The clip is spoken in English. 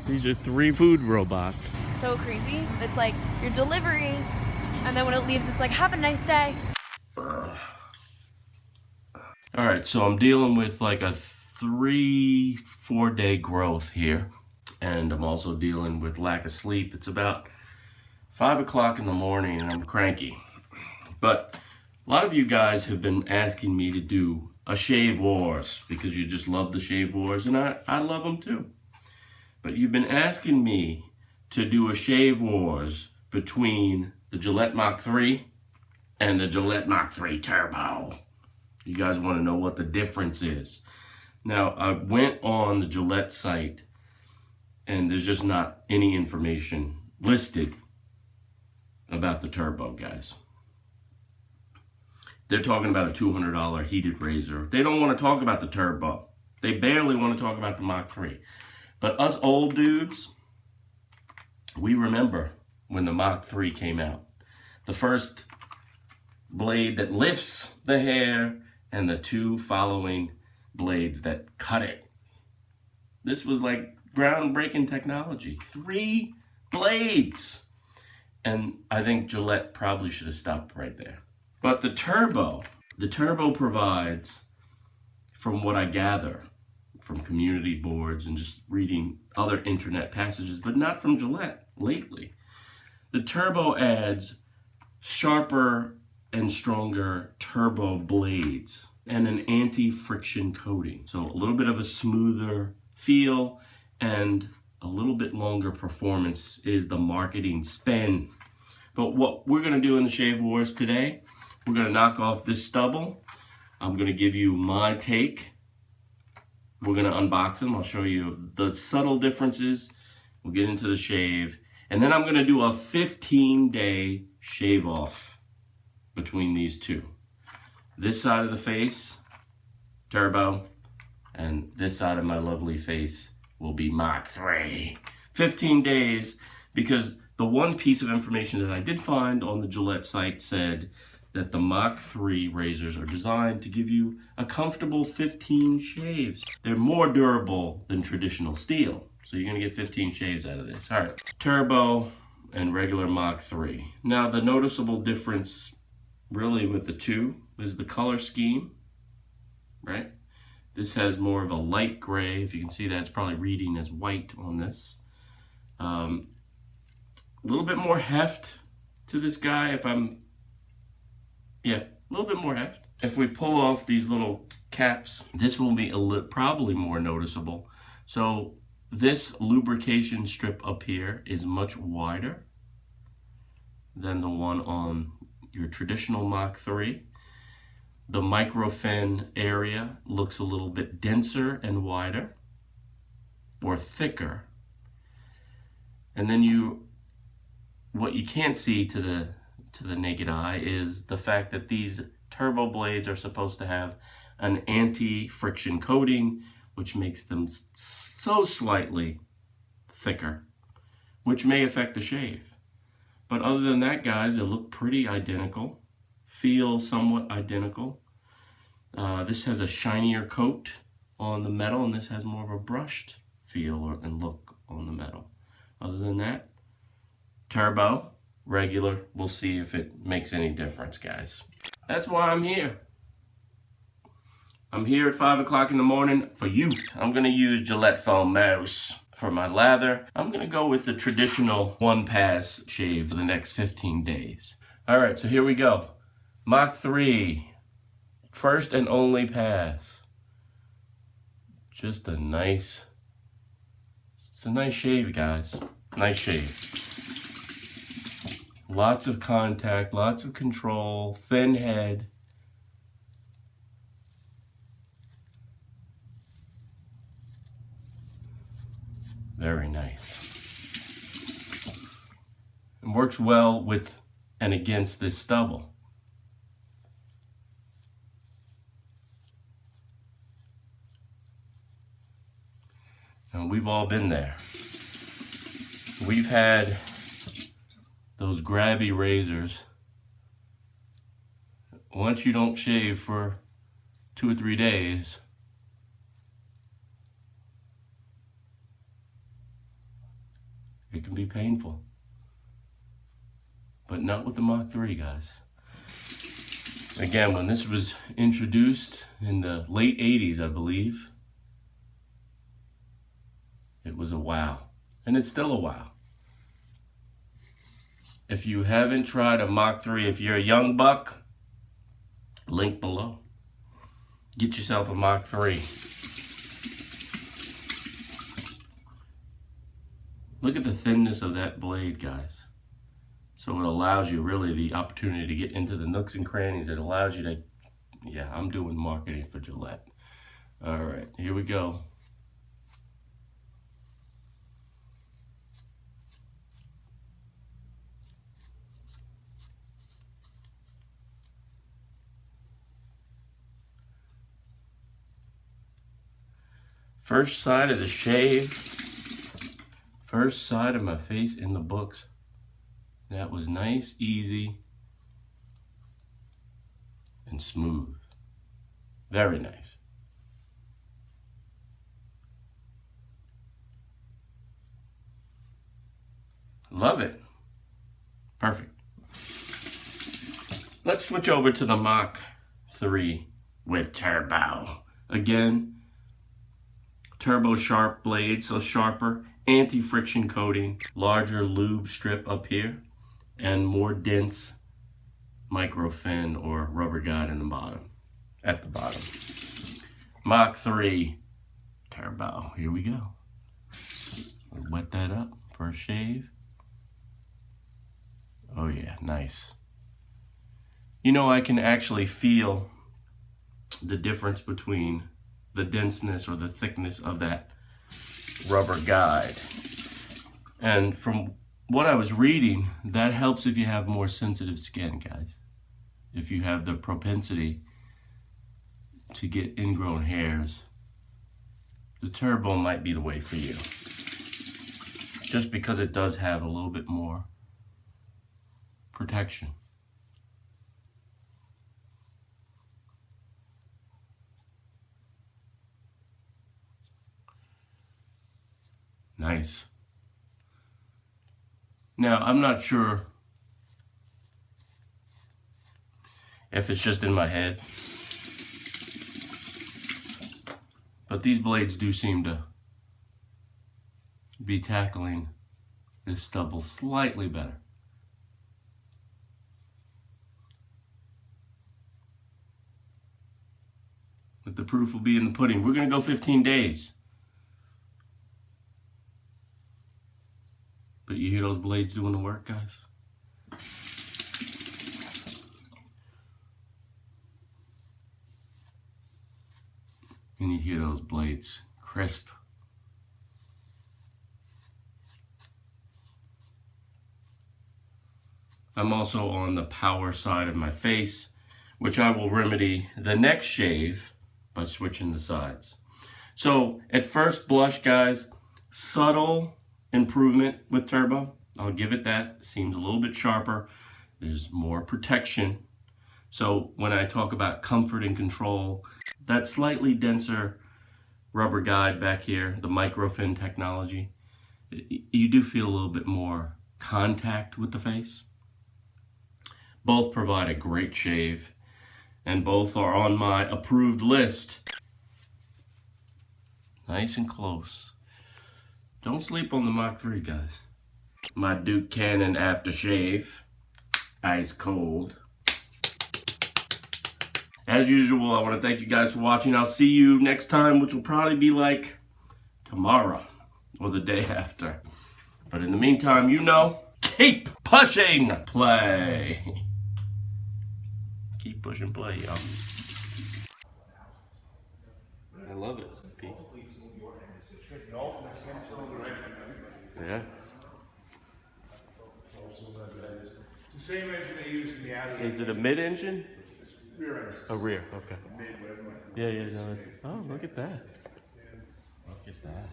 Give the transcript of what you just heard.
These are 3 food robots. So creepy. It's like your delivery, and then when it leaves, it's like, have a nice day. Alright, so I'm dealing with like a 3-4 day growth here. And I'm also dealing with lack of sleep. It's about 5 o'clock in the morning and I'm cranky. But a lot of you guys have been asking me to do a shave wars because you just love the shave wars, and I love them too. But you've been asking me to do a shave wars between the Gillette Mach3 and the Gillette Mach3 Turbo. You guys want to know what the difference is. Now, I went on the Gillette site and there's just not any information listed about the Turbo, guys. They're talking about a $200 heated razor. They don't want to talk about the Turbo. They barely want to talk about the Mach3. But us old dudes, we remember when the Mach3 came out. The first blade that lifts the hair and the 2 following blades that cut it. This was like groundbreaking technology. 3 blades. And I think Gillette probably should have stopped right there. But the Turbo provides, from what I gather from community boards and just reading other internet passages, but not from Gillette lately, the Turbo adds sharper and stronger turbo blades and an anti-friction coating. So a little bit of a smoother feel and a little bit longer performance is the marketing spin. But what we're gonna do in the Shave Wars today, we're gonna knock off this stubble. I'm gonna give you my take. We're gonna unbox them. I'll show you the subtle differences. We'll get into the shave. And then I'm gonna do a 15-day shave off between these 2. This side of the face, Turbo, and this side of my lovely face will be Mach3. 15 days, because the one piece of information that I did find on the Gillette site said that the Mach3 razors are designed to give you a comfortable 15 shaves. They're more durable than traditional steel, so you're gonna get 15 shaves out of this. All right, Turbo and regular Mach3. Now, the noticeable difference really with the 2 is the color scheme, right? This has more of a light gray. If you can see that, it's probably reading as white on this. A little bit more heft to this guy a little bit more heft. If we pull off these little caps, this will be probably more noticeable. So this lubrication strip up here is much wider than the one on your traditional Mach3. The microfin area looks a little bit denser and wider, or thicker. And then what you can't see to the naked eye is the fact that these turbo blades are supposed to have an anti-friction coating, which makes them so slightly thicker, which may affect the shave. But other than that, guys, they look pretty identical, feel somewhat identical. This has a shinier coat on the metal, and this has more of a brushed feel and look on the metal. Other than that, Turbo, regular, we'll see if it makes any difference, guys. That's why I'm here. I'm here at 5 o'clock in the morning for you. I'm gonna use Gillette foam mouse. For my lather, I'm gonna go with the traditional 1-pass shave for the next 15 days. All right, so here we go. Mach3, first and only pass. Just a nice shave, guys. Nice shave. Lots of contact, lots of control, thin head. Very nice. It works well with and against this stubble. And we've all been there. We've had those grabby razors. Once you don't shave for 2 or 3 days, It can be painful. But not with the Mach3, guys. Again, when this was introduced in the late 80s, I believe, it was a wow. And it's still a wow. If you haven't tried a Mach3, if you're a young buck, link below. Get yourself a Mach3. Look at the thinness of that blade, guys. So it allows you really the opportunity to get into the nooks and crannies. It allows you to, yeah, I'm doing marketing for Gillette. All right, here we go. First side of the shave. First side of my face in the books. That was nice, easy, and smooth. Very nice. Love it. Perfect. Let's switch over to the Mach3 with turbo. Again, turbo sharp blade, so sharper, anti-friction coating, larger lube strip up here, and more dense microfin or rubber guide in the bottom, at the bottom. Mach3 turbo, here we go. Wet that up for a shave. Oh yeah, nice. You know, I can actually feel the difference between the denseness or the thickness of that rubber guide. And from what I was reading, that helps if you have more sensitive skin, guys. If you have the propensity to get ingrown hairs, the turbo might be the way for you. Just because it does have a little bit more protection. Nice. Now, I'm not sure if it's just in my head, but these blades do seem to be tackling this stubble slightly better. But the proof will be in the pudding. We're going to go 15 days. But you hear those blades doing the work, guys? And you hear those blades crisp. I'm also on the power side of my face, which I will remedy the next shave by switching the sides. So at first blush, guys, subtle improvement with turbo. I'll give it that. Seems a little bit sharper. There's more protection. So when I talk about comfort and control, that slightly denser rubber guide back here, the microfin technology, you do feel a little bit more contact with the face. Both provide a great shave, and both are on my approved list. Nice and close. Don't sleep on the Mach3, guys. My Duke Cannon aftershave, ice cold. As usual, I want to thank you guys for watching. I'll see you next time, which will probably be like tomorrow or the day after. But in the meantime, you know, keep pushing play. Keep pushing play, y'all. I love it, Pete. Yeah. It's the same engine they use in the Audi. Is it a mid-engine? Rear engine. A rear, okay. Mid, whatever. Yeah, yeah. No, oh, look at that. Look at that.